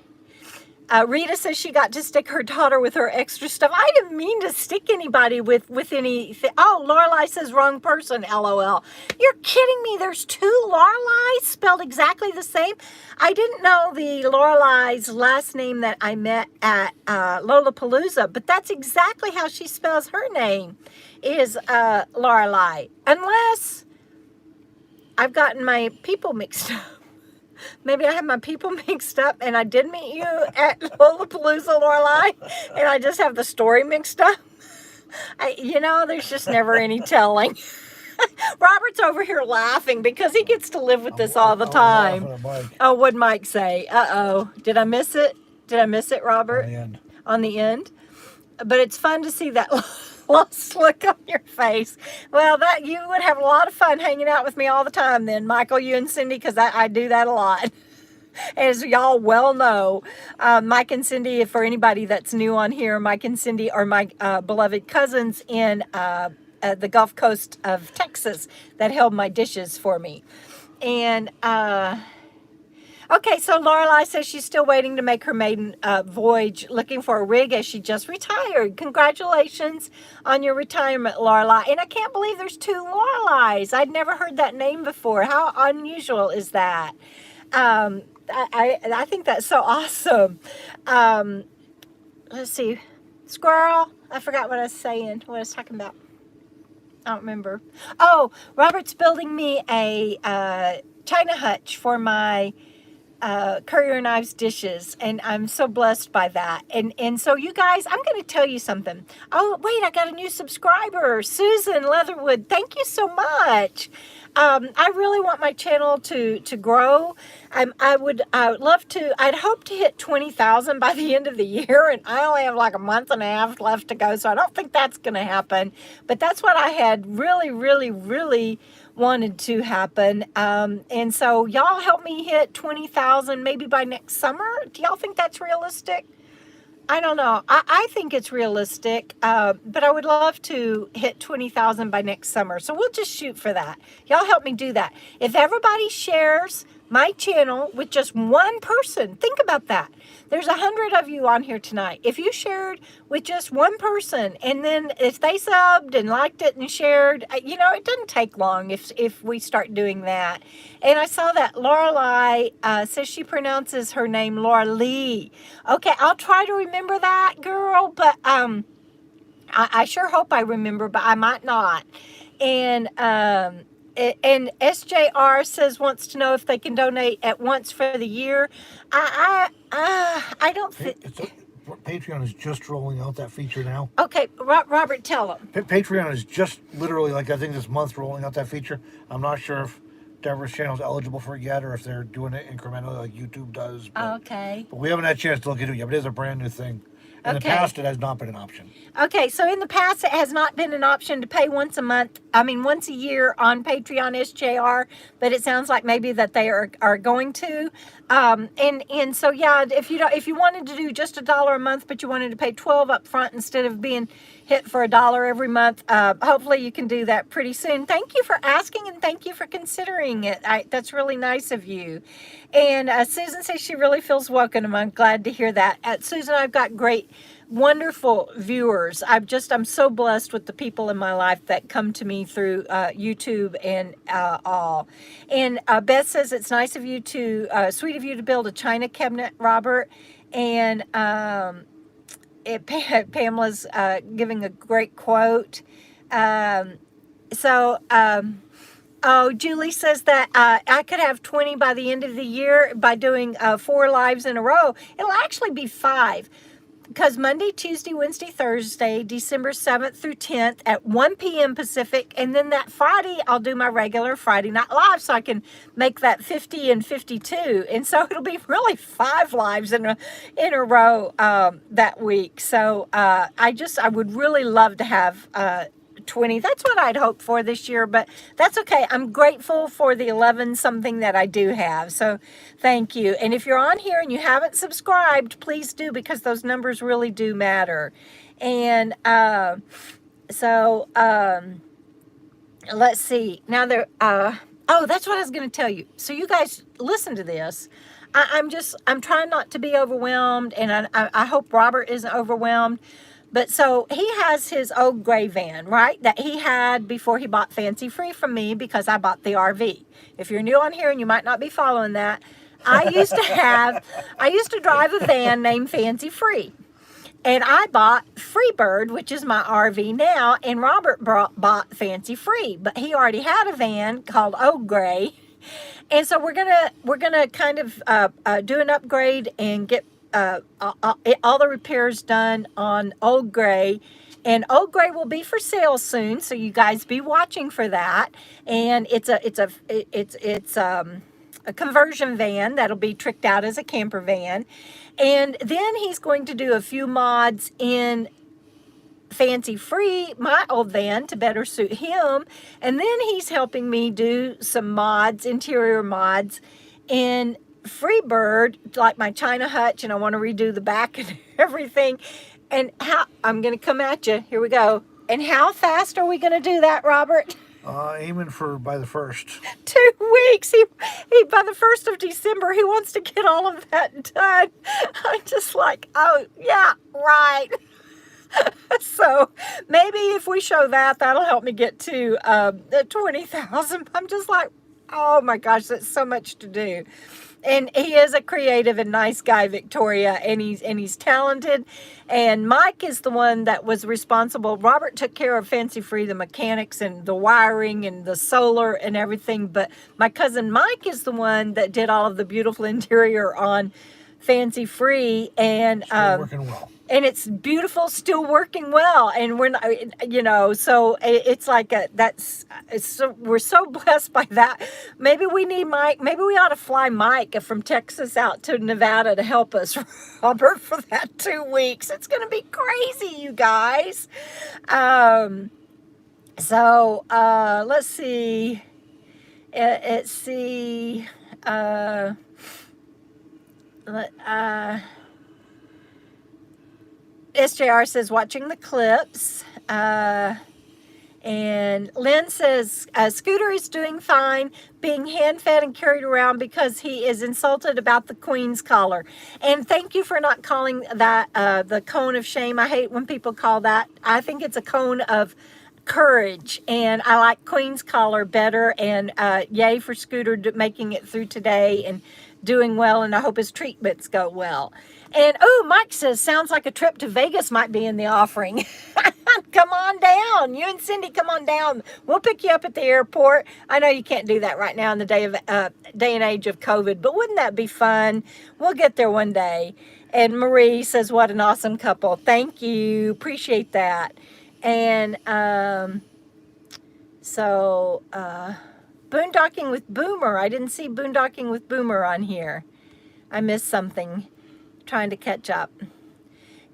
Rita says she got to stick her daughter with her extra stuff. I didn't mean to stick anybody with anything. Oh, Lorelai says wrong person, LOL. You're kidding me. There's 2 Lorelais spelled exactly the same. I didn't know the Lorelai's last name that I met at Lollapalooza, but that's exactly how she spells her name, is Lorelai. Unless I've gotten my people mixed up. Maybe I have my people mixed up and I did meet you at Lollapalooza, Lorelai, and I just have the story mixed up. There's just never any telling. Robert's over here laughing because he gets to live with this all the time. Oh, what'd Mike say? Uh-oh. Did I miss it? Did I miss it, Robert? On the end. On the end? But it's fun to see that lost look on your face. Well, that you would have a lot of fun hanging out with me all the time then, Michael, you and Cindy, because I do that a lot. As y'all well know, Mike and Cindy, for anybody that's new on here, Mike and Cindy are my beloved cousins in the Gulf Coast of Texas that held my dishes for me. And okay, so Lorelai says she's still waiting to make her maiden voyage, looking for a rig as she just retired. Congratulations on your retirement, Lorelai. And I can't believe there's 2 Lorelais. I'd never heard that name before. How unusual is that? I think that's so awesome. Let's see. Squirrel. I forgot what I was saying. What I was talking about. I don't remember. Oh, Robert's building me a china hutch for my Courier and Ives dishes, and I'm so blessed by that. And so you guys, I'm going to tell you something. Oh, wait, I got a new subscriber, Susan Leatherwood. Thank you so much. I really want my channel to grow. I would love to. I'd hope to hit 20,000 by the end of the year, and I only have like a month and a half left to go, so I don't think that's going to happen. But that's what I had really wanted to happen. And so y'all help me hit 20,000 maybe by next summer. Do y'all think that's realistic? I don't know. I think it's realistic, but I would love to hit 20,000 by next summer. So we'll just shoot for that. Y'all help me do that. If everybody shares my channel with just one person, think about that. There's 100 of you on here tonight. If you shared with just one person, and then if they subbed and liked it and shared, you know, it doesn't take long if we start doing that. And I saw that Lorelei says she pronounces her name Laura Lee. Okay, I'll try to remember that, girl, but I sure hope I remember, but I might not. And SJR says wants to know if they can donate at once for the year. I don't think. Patreon is just rolling out that feature now. Okay, Robert, tell them. Patreon is just literally, like, I think this month rolling out that feature. I'm not sure if Deborah's channel is eligible for it yet, or if they're doing it incrementally like YouTube does. But, Okay. But we haven't had a chance to look into it yet. But it is a brand new thing. In the past, it has not been an option. Okay, so in the past, it has not been an option to pay once a year on Patreon SJR, but it sounds like maybe that they are going to. And so yeah, if you wanted to do just $1 a month, but you wanted to pay 12 up front instead of being hit for $1 every month, hopefully you can do that pretty soon. Thank you for asking, and thank you for considering it. That's really nice of you. And Susan says she really feels welcome, and I'm glad to hear that. Susan, I've got great, wonderful viewers. I'm so blessed with the people in my life that come to me through YouTube and all. And Beth says it's nice of you to, sweet of you to build a china cabinet, Robert. And Pamela's giving a great quote. Oh, Julie says that I could have 20 by the end of the year by doing 4 lives in a row. It'll actually be 5. Because Monday, Tuesday, Wednesday, Thursday, December 7th through 10th at 1 p.m. Pacific. And then that Friday, I'll do my regular Friday Night Live so I can make that 50 and 52. And so it'll be really 5 lives in a row that week. So I would really love to have 20. That's what I'd hoped for this year, but that's okay. I'm grateful for the 11 something that I do have. So thank you. And if you're on here and you haven't subscribed, please do, because those numbers really do matter. And let's see. Now that's what I was going to tell you. So you guys listen to this. I'm trying not to be overwhelmed, and I hope Robert isn't overwhelmed. But so he has his old gray van, right, that he had before he bought Fancy Free from me, because I bought the RV. If you're new on here and you might not be following that, I used to drive a van named Fancy Free. And I bought Freebird, which is my RV now, and Robert bought Fancy Free, but he already had a van called Old Gray. And so we're gonna kind of do an upgrade and get all the repairs done on Old Gray, and Old Gray will be for sale soon, so you guys be watching for that. And it's a conversion van that'll be tricked out as a camper van. And then he's going to do a few mods in Fancy Free, my old van, to better suit him. And then he's helping me do some mods, interior mods, in Freebird, like my China hutch, and I want to redo the back and everything. And I'm going to come at you. Here we go. And how fast are we going to do that, Robert? Aiming for by the 1st. 2 weeks. He by the 1st of December, he wants to get all of that done. I'm just like, oh, yeah, right. So maybe if we show that, that'll help me get to 20,000. I'm just like, oh my gosh, that's so much to do. And he is a creative and nice guy, Victoria, and he's talented. And Mike is the one that was responsible. Robert took care of Fancy Free, the mechanics and the wiring and the solar and everything. But my cousin Mike is the one that did all of the beautiful interior on Fancy Free. And still working well. And it's beautiful, still working well. And we're not, so it's like we're so blessed by that. Maybe we need Mike. Maybe we ought to fly Mike from Texas out to Nevada to help us, Robert, for that 2 weeks. It's going to be crazy, you guys. Let's see. SJR says, watching the clips. And Lynn says, Scooter is doing fine, being hand-fed and carried around because he is insulted about the Queen's collar. And thank you for not calling that the cone of shame. I hate when people call that. I think it's a cone of courage, and I like Queen's collar better. And yay for Scooter making it through today and doing well, and I hope his treatments go well. And oh, Mike says, sounds like a trip to Vegas might be in the offering. Come on down. You and Cindy, come on down. We'll pick you up at the airport. I know you can't do that right now in the day and age of COVID, but wouldn't that be fun? We'll get there one day. And Marie says, what an awesome couple. Thank you. Appreciate that. And boondocking with Boomer. I didn't see boondocking with Boomer on here. I missed something. Trying to catch up.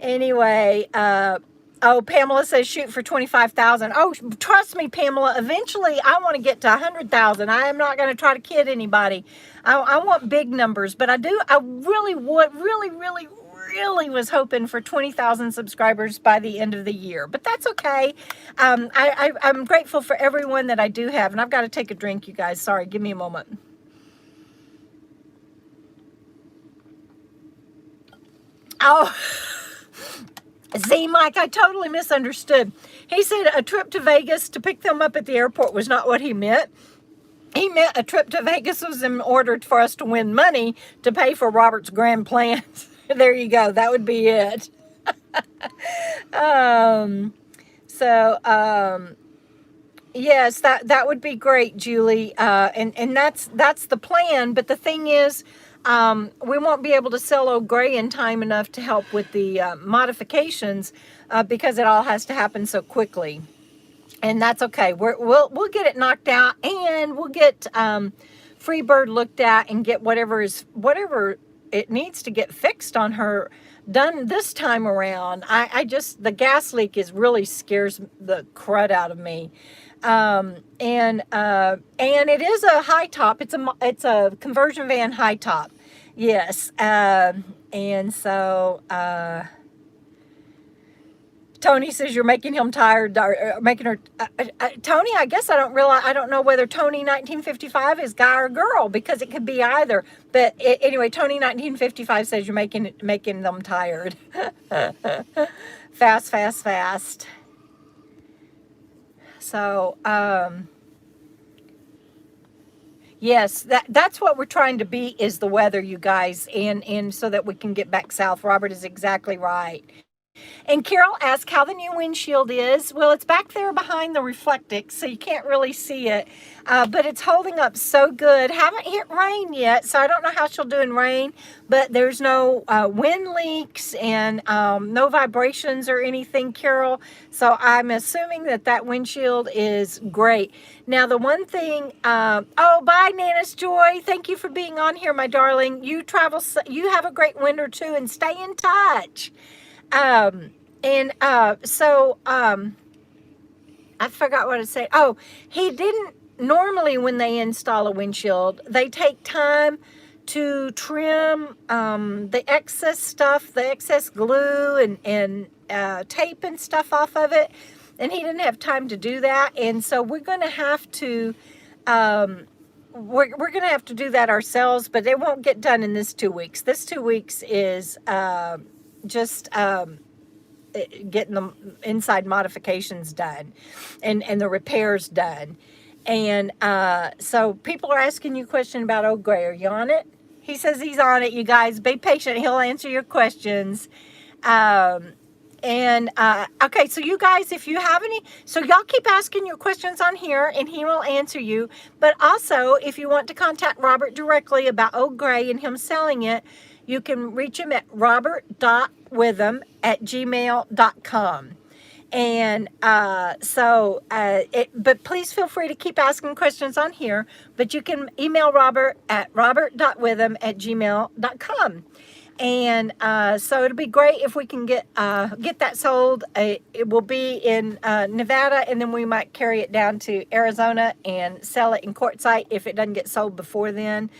Anyway, oh, Pamela says shoot for 25,000. Oh, trust me, Pamela, eventually I want to get to 100,000. I am not going to try to kid anybody. I want big numbers, but I really was hoping for 20,000 subscribers by the end of the year, but that's okay. I'm grateful for everyone that I do have, and I've got to take a drink, you guys. Sorry, give me a moment. Oh, Z Mike, I totally misunderstood. He said a trip to Vegas to pick them up at the airport was not what he meant. He meant a trip to Vegas was in order for us to win money to pay for Robert's grand plans. There you go. That would be it. Yes, that would be great, Julie. And that's the plan. But the thing is, we won't be able to sell Old Gray in time enough to help with the modifications because it all has to happen so quickly. And that's okay. We'll get it knocked out, and we'll get Freebird looked at and get whatever it needs to get fixed on her done this time around. I just, the gas leak really scares the crud out of me. And it is a high top. It's a conversion van high top. Yes. And so, Tony says you're making him tired, or making her, Tony, I guess I don't know whether Tony 1955 is guy or girl, because it could be either. But anyway, Tony 1955 says you're making them tired. Fast. So, yes, that's what we're trying to beat is the weather, you guys, and so that we can get back south. Robert is exactly right. And Carol asked how the new windshield is. Well, it's back there behind the Reflectix, so you can't really see it. But it's holding up so good. Haven't hit rain yet, so I don't know how she'll do in rain. But there's no wind leaks and no vibrations or anything, Carol. So I'm assuming that windshield is great. Now, the one thing, oh, bye, Nana's Joy. Thank you for being on here, my darling. You have a great winter, too, and stay in touch. I forgot what to say. Oh, he didn't, normally when they install a windshield, they take time to trim the excess stuff, the excess glue and tape and stuff off of it. And he didn't have time to do that. And so we're going to have to, we're going to have to do that ourselves, but it won't get done in this 2 weeks. This 2 weeks is, just getting the inside modifications done and the repairs done. And so people are asking you a question about Old Gray. Are you on it? He says he's on it, you guys. Be patient. He'll answer your questions. Okay, so you guys, if you have any, so y'all keep asking your questions on here and he will answer you. But also, if you want to contact Robert directly about Old Gray and him selling it, you can reach him at Robert.Witham at gmail.com. And but please feel free to keep asking questions on here. But you can email Robert at Robert.Witham at gmail.com. And so it'll be great if we can get that sold. It will be in Nevada, and then we might carry it down to Arizona and sell it in Quartzite if it doesn't get sold before then.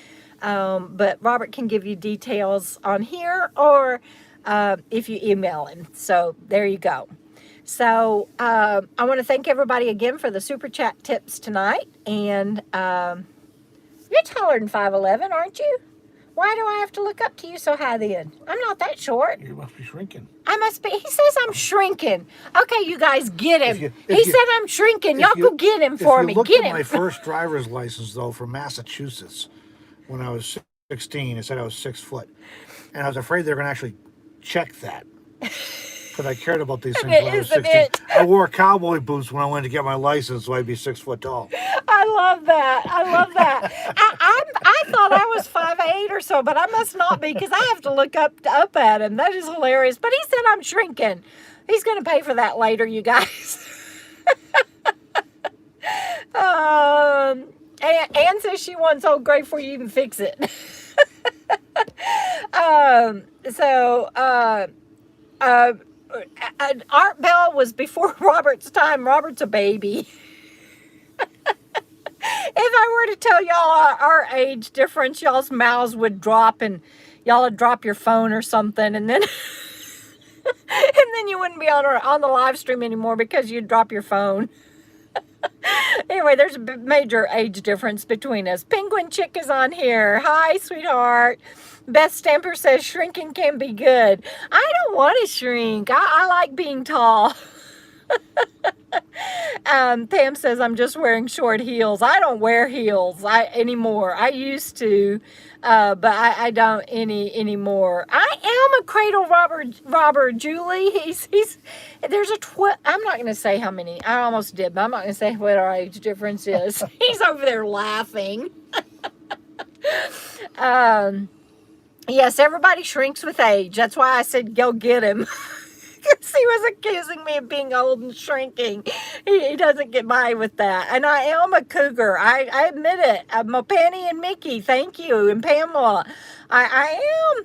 But Robert can give you details on here, or if you email him. So there you go. So I want to thank everybody again for the super chat tips tonight. And you're taller than 5'11", aren't you? Why do I have to look up to you so high then? I'm not that short. You must be shrinking. I must be. He says I'm shrinking. Okay, you guys get him. He said I'm shrinking. Y'all go get him for me. Get him. My first driver's license, though, from Massachusetts, when I was 16, it said I was 6 foot. And I was afraid they were going to actually check that. Because I cared about these things when I was 16. I wore cowboy boots when I went to get my license, so I'd be 6 foot tall. I love that. I love that. I thought I was 5'8" or so, but I must not be because I have to look up at him. That is hilarious. But he said I'm shrinking. He's going to pay for that later, you guys. Anne says she wants Old Gray before you even fix it. Art Bell was before Robert's time. Robert's a baby. If I were to tell y'all our age difference, y'all's mouths would drop and y'all would drop your phone or something, and then and then you wouldn't be on the live stream anymore because you'd drop your phone. Anyway, there's a major age difference between us. Penguin Chick is on here. Hi, sweetheart. Beth Stamper says shrinking can be good. I don't want to shrink. I like being tall. Pam says I'm just wearing short heels. I don't wear heels anymore. I used to, but I don't anymore. I am a cradle robber, Julie. There's I'm not going to say how many. I almost did, but I'm not going to say what our age difference is. He's over there laughing. Yes, everybody shrinks with age. That's why I said go get him. Because he was accusing me of being old and shrinking. He doesn't get by with that. And I am a cougar. I admit it. I'm a Penny and Mickey. Thank you. And Pamela. I am.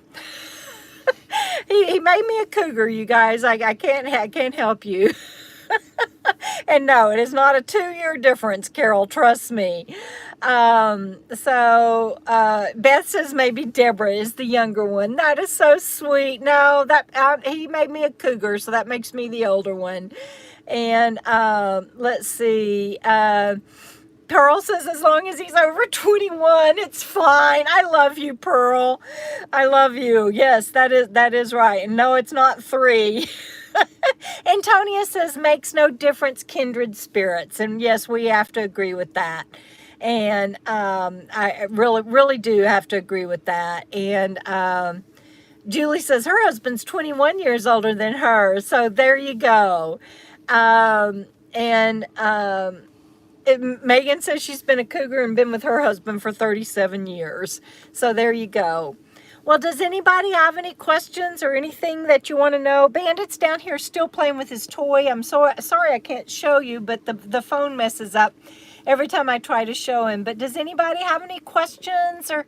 He made me a cougar, you guys. I can't help you. And no, it is not a 2-year difference, Carol. Trust me. Beth says maybe Debra is the younger one. That is so sweet. No, he made me a cougar, so that makes me the older one. And let's see. Pearl says as long as he's over 21, it's fine. I love you, Pearl. I love you. Yes, that is right. And no, it's not 3. Antonia says makes no difference, kindred spirits. And yes, we have to agree with that. And I really do have to agree with that. And Julie says her husband's 21 years older than her. So there you go. Megan says she's been a cougar and been with her husband for 37 years. So there you go. Well, does anybody have any questions or anything that you want to know? Bandit's down here still playing with his toy. I'm so sorry I can't show you, but the phone messes up every time I try to show him. But does anybody have any questions or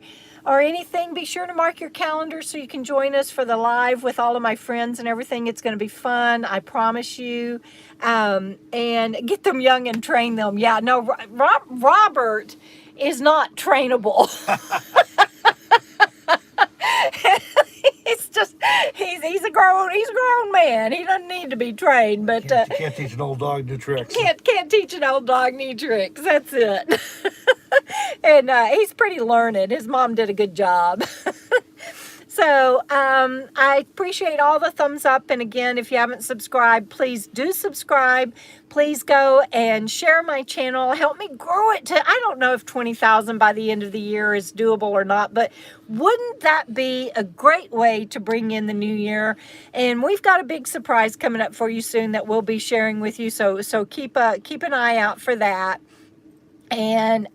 anything? Be sure to mark your calendar so you can join us for the live with all of my friends and everything. It's going to be fun, I promise you. And get them young and train them. Yeah, no, Robert is not trainable. He's a grown man. He doesn't need to be trained, but you can't teach an old dog new tricks. Can't teach an old dog new tricks. That's it. And he's pretty learned. His mom did a good job. So I appreciate all the thumbs up. And again, if you haven't subscribed, please do subscribe. Please go and share my channel. Help me grow it to, I don't know if 20,000 by the end of the year is doable or not, but wouldn't that be a great way to bring in the new year? And we've got a big surprise coming up for you soon that we'll be sharing with you. So keep an eye out for that. And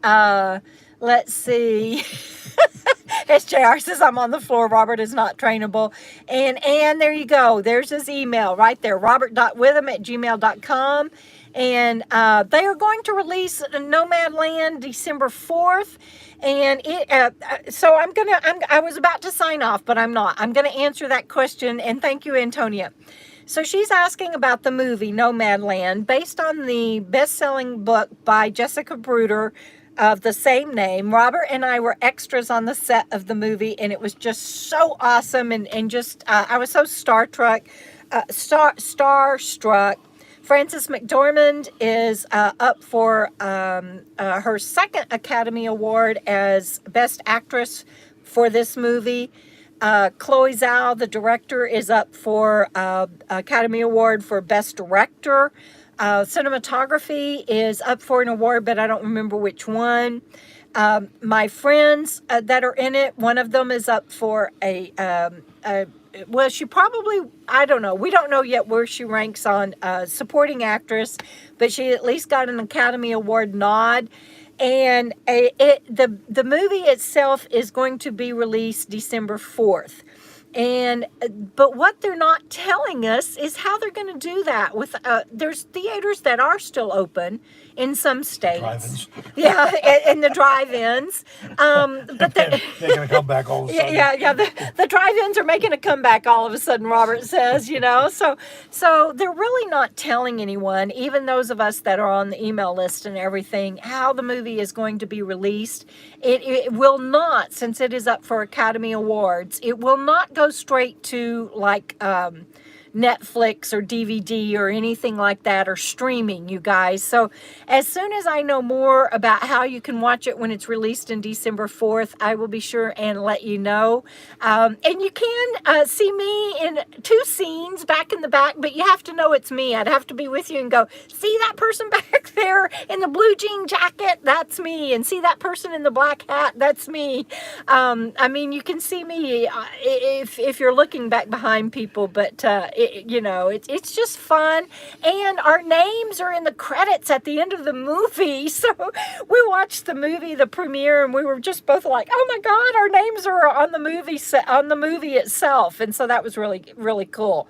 let's see. SJR says I'm on the floor. Robert is not trainable. And there you go. There's his email right there. Robert.Witham@gmail.com. And they are going to release Nomadland December 4th. And so I was about to sign off, but I'm not. I'm going to answer that question. And thank you, Antonia. So she's asking about the movie Nomadland, based on the best-selling book by Jessica Bruder, of the same name. Robert and I were extras on the set of the movie, and it was just so awesome, and just I was so starstruck. Frances McDormand is up for her second Academy Award as Best Actress for this movie. Chloe Zhao, the director, is up for Academy Award for Best Director. Cinematography is up for an award, but I don't remember which one. My friends that are in it, one of them is up for well, she probably, I don't know. We don't know yet where she ranks on supporting actress, but she at least got an Academy Award nod. And the movie itself is going to be released December 4th. But what they're not telling us is how they're going to do that. With there's theaters that are still open in some states. Drive-ins. Yeah, and the drive-ins. But They're going to come back all of a sudden. yeah. The drive-ins are making a comeback all of a sudden. Robert says, so they're really not telling anyone, even those of us that are on the email list and everything, how the movie is going to be released. It will not, since it is up for Academy Awards, it will not go straight to like Netflix or DVD or anything like that, or streaming, you guys. So as soon as I know more about how you can watch it when it's released in December 4th, I will be sure and let you know. And you can see me in 2 scenes back in the back, but you have to know it's me. I'd have to be with you and go, see that person back there in the blue jean jacket? That's me. And see that person in the black hat? That's me. I mean, you can see me if you're looking back behind people, but it's just fun, and our names are in the credits at the end of the movie. So we watched the movie, the premiere, and we were just both like, "Oh my God, our names are on the movie on the movie itself," and so that was really, really cool.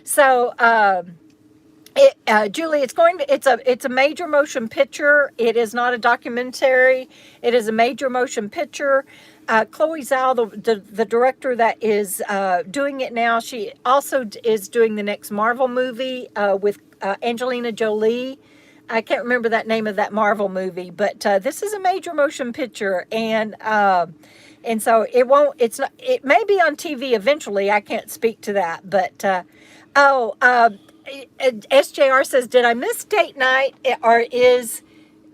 So. Julie, it's a major motion picture. It is not a documentary. It is a major motion picture. Chloe Zhao, the director that is doing it now, she also is doing the next Marvel movie with Angelina Jolie. I can't remember that name of that Marvel movie, but this is a major motion picture, and so it may be on TV eventually. I can't speak to that, but SJR says, did I miss date night, or is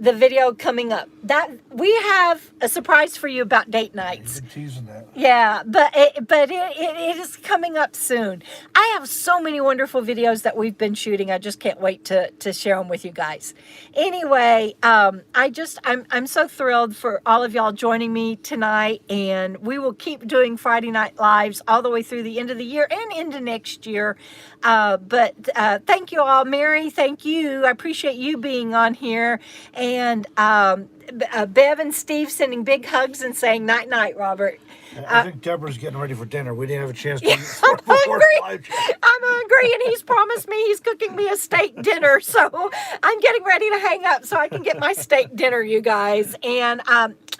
the video coming up? That we have a surprise for you about date nights. You've been teasing that. Yeah, but it is coming up soon. I have so many wonderful videos that we've been shooting. I just can't wait to share them with you guys. Anyway, I'm so thrilled for all of y'all joining me tonight, and we will keep doing Friday Night Lives all the way through the end of the year and into next year. But thank you all. Mary, thank you. I appreciate you being on here. And Bev and Steve sending big hugs and saying night night, Robert. I think Debra's getting ready for dinner. We didn't have a chance to Yeah, eat I'm before hungry. 5. I'm hungry, and he's promised me he's cooking me a steak dinner. So I'm getting ready to hang up so I can get my steak dinner, you guys. And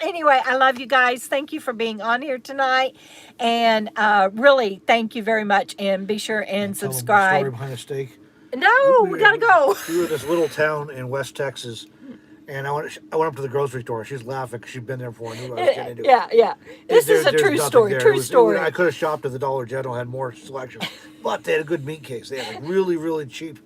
anyway, I love you guys. Thank you for being on here tonight. And really, thank you very much. And be sure and Tell them the subscribe. story behind the steak. No, we gotta go. We were in this little town in West Texas, and I went up to the grocery store. She's laughing because she'd been there before. I knew what I was getting into. Yeah. This is a There's true nothing story. there. True story. I could have shopped at the Dollar General, had more selection, but they had a good meat case. They had like really, really cheap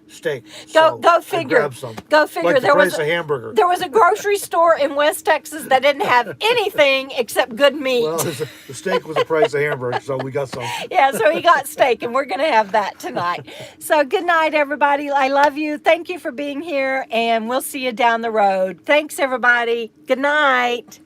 steak. Go I figure. grabbed some. Go figure. Like the There was price of hamburger. There was a grocery store in West Texas that didn't have anything except good meat. Well, the steak was the price of hamburger, so we got some. Yeah, so he got steak, and we're going to have that tonight. So good night, everybody. I love you. Thank you for being here, and we'll see you down the road. Thanks, everybody. Good night.